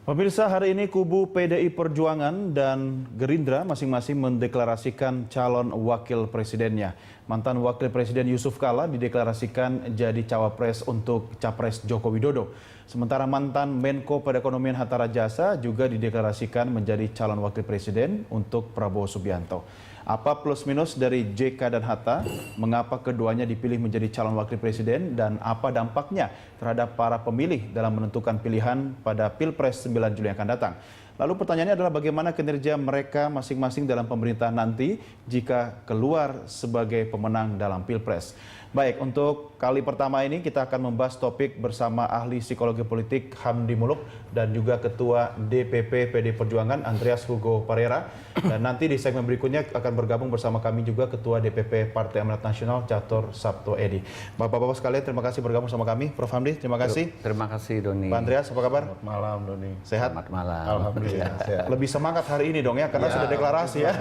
Pemirsa, hari ini kubu PDI Perjuangan dan Gerindra masing-masing mendeklarasikan calon wakil presidennya. Mantan wakil presiden Yusuf Kala dideklarasikan jadi cawapres untuk capres Joko Widodo. Sementara mantan Menko Perekonomian Hatta Rajasa juga dideklarasikan menjadi calon wakil presiden untuk Prabowo Subianto. Apa plus minus dari JK dan Hatta? Mengapa keduanya dipilih menjadi calon wakil presiden dan apa dampaknya terhadap para pemilih dalam menentukan pilihan pada Pilpres 9 Juli yang akan datang? Lalu pertanyaannya adalah bagaimana kinerja mereka masing-masing dalam pemerintahan nanti jika keluar sebagai pemenang dalam Pilpres. Baik, untuk kali pertama ini kita akan membahas topik bersama ahli psikologi politik Hamdi Muluk dan juga Ketua DPP PD Perjuangan Andreas Hugo Parera. Dan nanti di segmen berikutnya akan bergabung bersama kami juga Ketua DPP Partai Amanat Nasional Catur Sabto Edi. Bapak-bapak sekalian, terima kasih bergabung sama kami. Prof. Hamdi, terima kasih. Terima kasih, Doni. Pak Andreas, apa kabar? Selamat malam, Doni. Sehat? Selamat malam. Alhamdulillah, sehat. Lebih semangat hari ini dong ya, karena sudah deklarasi ya.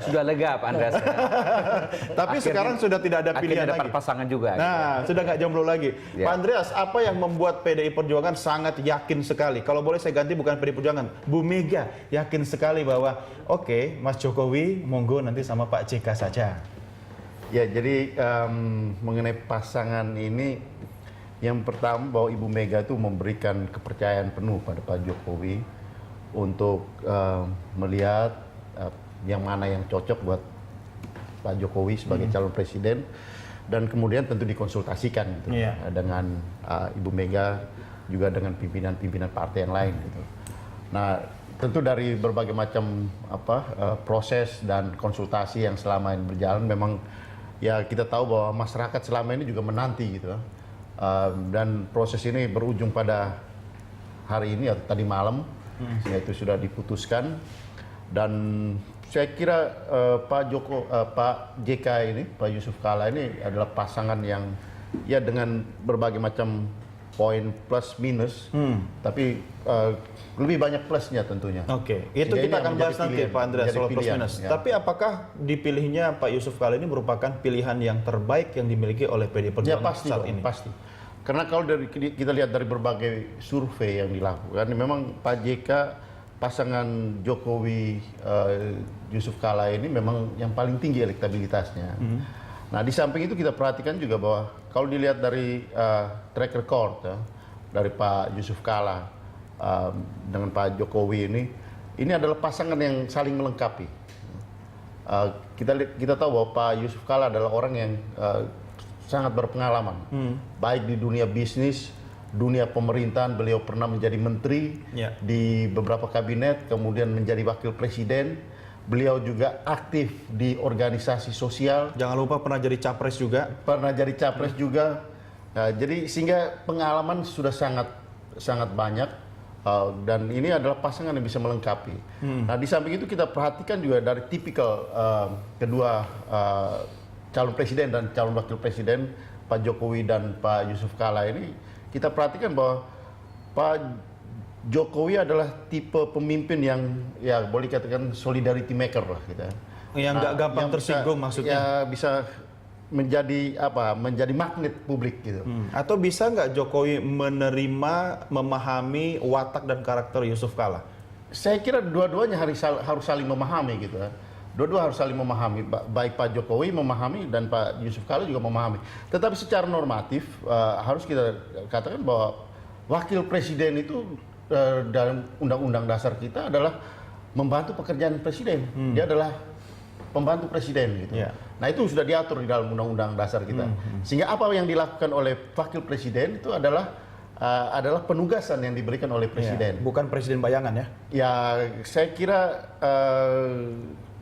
Sudah lega, Pak Andreas. Tapi Akhirnya- sekarang sudah tidak ada pilihan Akhirnya dapat lagi. pasangan juga. Nah, sudah nggak jomblo lagi. Ya. Pak Andreas, apa yang membuat PDI Perjuangan sangat yakin sekali? Kalau boleh saya ganti bukan PDI Perjuangan, Bu Mega yakin sekali bahwa oke, Mas Jokowi monggo nanti sama Pak JK saja. Ya, jadi mengenai pasangan ini, yang pertama bahwa Ibu Mega itu memberikan kepercayaan penuh pada Pak Jokowi untuk melihat yang mana yang cocok buat Pak Jokowi sebagai calon presiden, dan kemudian tentu dikonsultasikan gitu, Iya. dengan Ibu Mega, juga dengan pimpinan-pimpinan partai yang lain gitu. Nah, tentu dari berbagai macam proses dan konsultasi yang selama ini berjalan, memang ya kita tahu bahwa masyarakat selama ini juga menanti gitu. Dan proses ini berujung pada hari ini atau tadi malam, sehingga itu sudah diputuskan. Dan saya kira Pak JK ini, Pak Yusuf Kala ini adalah pasangan yang ya dengan berbagai macam poin plus minus, tapi lebih banyak plusnya tentunya. Oke, itu Sehingga kita ini akan menjadi bahas nanti pilihan, Pak Andreas menjadi soal plus pilihan, minus. ya. Tapi apakah dipilihnya Pak Yusuf Kala ini merupakan pilihan yang terbaik yang dimiliki oleh PDI Ya Perjuangan pasti saat dong, ini? pasti. Karena kalau kita lihat dari berbagai survei yang dilakukan, memang Pak JK pasangan Jokowi Yusuf Kala ini memang yang paling tinggi elektabilitasnya. Nah, di samping itu kita perhatikan juga bahwa kalau dilihat dari track record ya, dari Pak Yusuf Kala dengan Pak Jokowi ini adalah pasangan yang saling melengkapi. Kita tahu bahwa Pak Yusuf Kala adalah orang yang sangat berpengalaman, baik di dunia bisnis, dunia pemerintahan. Beliau pernah menjadi menteri di beberapa kabinet, kemudian menjadi wakil presiden. Beliau juga aktif di organisasi sosial. Jangan lupa pernah jadi capres juga. Pernah jadi capres juga. Jadi sehingga pengalaman sudah sangat banyak, dan ini adalah pasangan yang bisa melengkapi. Nah, di samping itu kita perhatikan juga dari tipikal kedua calon presiden dan calon wakil presiden, Pak Jokowi dan Pak Yusuf Kala ini, kita perhatikan bahwa Pak Jokowi adalah tipe pemimpin yang ya boleh dikatakan solidarity maker lah gitu. Yang nggak gampang yang tersinggung maksudnya. Ya bisa menjadi magnet publik gitu. Atau bisa nggak Jokowi menerima, memahami watak dan karakter Yusuf Kala? Saya kira dua-duanya harus saling memahami gitu ya. Dua-dua harus saling memahami, baik Pak Jokowi memahami dan Pak Yusuf Kala juga memahami. Tetapi secara normatif harus kita katakan bahwa wakil presiden itu dalam undang-undang dasar kita adalah membantu pekerjaan presiden. Dia adalah pembantu presiden gitu. Yeah. Nah, itu sudah diatur di dalam undang-undang dasar kita. Sehingga apa yang dilakukan oleh wakil presiden itu adalah penugasan yang diberikan oleh presiden. Bukan presiden bayangan ya? Ya, saya kira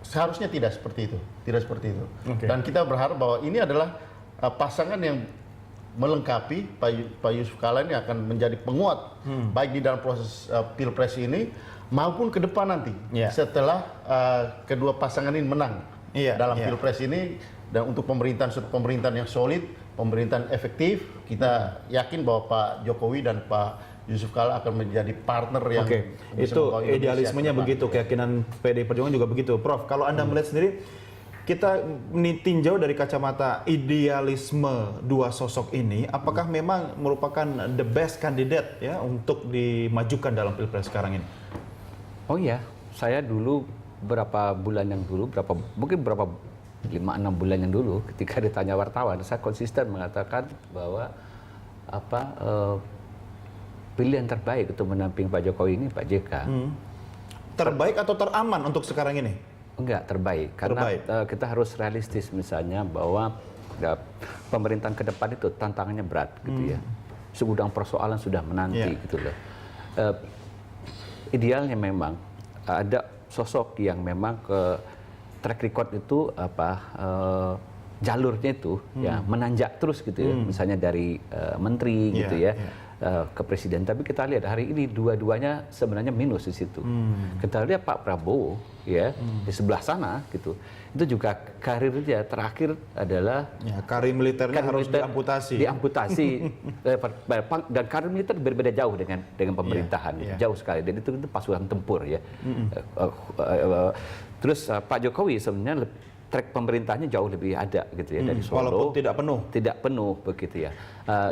seharusnya tidak seperti itu, Oke. Dan kita berharap bahwa ini adalah pasangan yang melengkapi Pak Yusuf Kala ini akan menjadi penguat baik di dalam proses pilpres ini maupun ke depan nanti setelah kedua pasangan ini menang dalam pilpres ini, dan untuk pemerintahan yang solid, pemerintahan efektif, kita yakin bahwa Pak Jokowi dan Pak Yusuf Kala akan menjadi partner yang itu idealismenya begitu, keyakinan PDI Perjuangan juga begitu. Prof, kalau Anda melihat sendiri kita tinjau dari kacamata idealisme dua sosok ini, apakah memang merupakan the best candidate ya untuk dimajukan dalam Pilpres sekarang ini? Oh iya, saya dulu mungkin berapa 5-6 bulan yang dulu ketika ditanya wartawan, saya konsisten mengatakan bahwa pilihan terbaik untuk menampingi Pak Jokowi ini Pak JK. Terbaik atau teraman untuk sekarang ini? Enggak, terbaik. Karena kita harus realistis misalnya bahwa pemerintahan ke depan itu tantangannya berat gitu ya. Segudang persoalan sudah menanti gitu loh. Idealnya memang ada sosok yang memang track record itu jalurnya itu ya menanjak terus gitu ya. Misalnya dari menteri gitu ya. Ke presiden, tapi kita lihat hari ini dua-duanya sebenarnya minus di situ. Kita lihat Pak Prabowo ya di sebelah sana gitu, itu juga karir dia terakhir adalah karir militernya harus diamputasi, dan karir militer berbeda jauh dengan pemerintahan, jauh sekali, dan itu pasukan tempur ya. Terus Pak Jokowi sebenarnya track pemerintahnya jauh lebih ada gitu ya dari Solo. Walaupun tidak penuh begitu ya.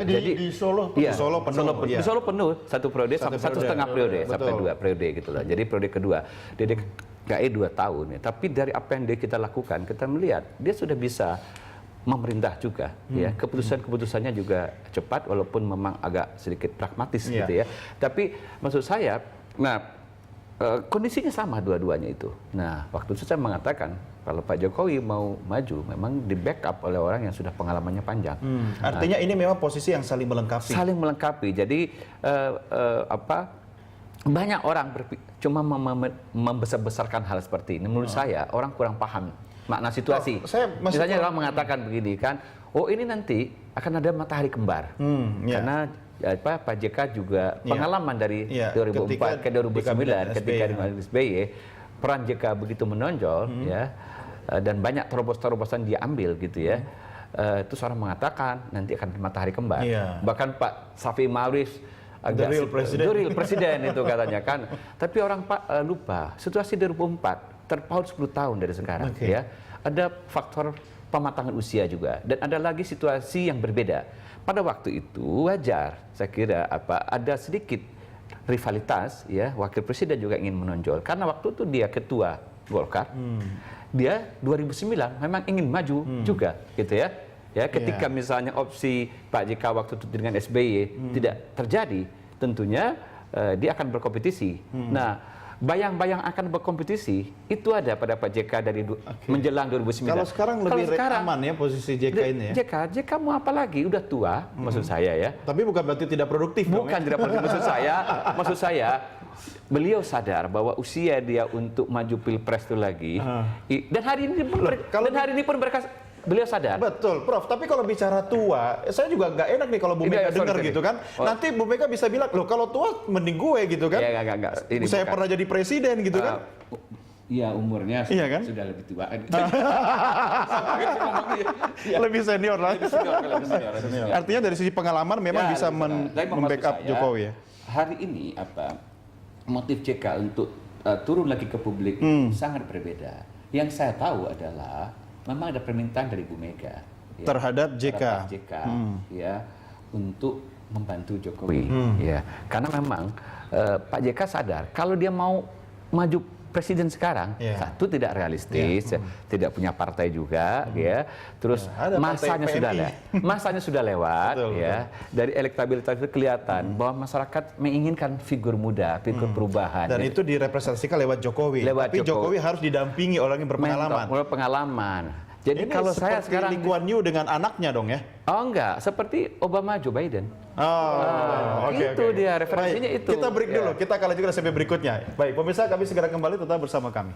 Jadi di Solo penuh. Di Solo penuh satu periode sampai 1,5 periode sampai 2 periode gitu lah. Jadi periode kedua dia DKI 2 tahun ya. Tapi dari apa yang kita lakukan kita melihat dia sudah bisa memerintah juga ya. Keputusannya juga cepat walaupun memang agak sedikit pragmatis gitu ya. Tapi maksud saya kondisinya sama dua-duanya itu. Nah, waktu itu saya mengatakan kalau Pak Jokowi mau maju, memang di backup oleh orang yang sudah pengalamannya panjang. Artinya ini memang posisi yang saling melengkapi. Saling melengkapi. Jadi banyak orang cuma membesar-besarkan hal seperti ini. Menurut saya orang kurang paham makna situasi. Misalnya orang mengatakan begini kan, oh ini nanti akan ada matahari kembar, karena Pak JK juga pengalaman dari 2004 ke 2009 ketika dengan SBY, peran JK begitu menonjol ya, dan banyak terobosan-terobosan dia ambil gitu ya. Itu orang mengatakan nanti akan matahari kembar. Bahkan Pak Safi Ma'arif agak the real presiden itu katanya kan. Tapi orang lupa situasi 2004 terpaut 10 tahun dari sekarang ya. Ada faktor pematangan usia juga, dan ada lagi situasi yang berbeda. Pada waktu itu wajar, saya kira ada sedikit rivalitas ya, wakil presiden juga ingin menonjol karena waktu itu dia ketua Golkar. Dia 2009 memang ingin maju juga gitu ya. Ya, ketika misalnya opsi Pak JK waktu itu dengan SBY tidak terjadi, tentunya dia akan berkompetisi. Nah, bayang-bayang akan berkompetisi itu ada pada Pak JK dari menjelang 2009. Kalau sekarang lebih aman ya posisi JK ini ya. JK mau apa lagi? Udah tua, maksud saya ya. Tapi bukan berarti tidak produktif. Bukan tidak produktif maksud saya beliau sadar bahwa usia dia untuk maju Pilpres itu lagi. Dan hari ini pun beliau sadar. Betul, Prof. Tapi kalau bicara tua, saya juga nggak enak nih kalau Bu Mega dengar gitu kan. Nanti Bu Mega bisa bilang, loh kalau tua mending gue gitu kan. Enggak. Saya pernah jadi presiden gitu kan. Iya, umurnya sudah lebih tua. Lebih senior lah. Artinya dari sisi pengalaman memang bisa membackup Jokowi ya. Hari ini motif JK untuk turun lagi ke publik sangat berbeda. Yang saya tahu adalah memang ada permintaan dari Bu Mega ya, terhadap JK ya, untuk membantu Jokowi ya, karena memang Pak JK sadar kalau dia mau maju presiden sekarang, satu tidak realistis, tidak punya partai juga ya, terus masanya sudah lewat ya. Dari elektabilitas itu kelihatan bahwa masyarakat menginginkan figur muda, figur perubahan, dan itu direpresentasikan lewat Jokowi. Tapi Jokowi harus didampingi orang yang berpengalaman. Jadi ini kalau saya sekarang Lee Kuan Yew dengan anaknya dong ya? Oh enggak, seperti Obama Joe Biden. Itu dia referensinya. Baik, itu. Kita break dulu, kita akan lanjutkan sampai berikutnya. Baik, pemirsa, kami segera kembali, tetap bersama kami.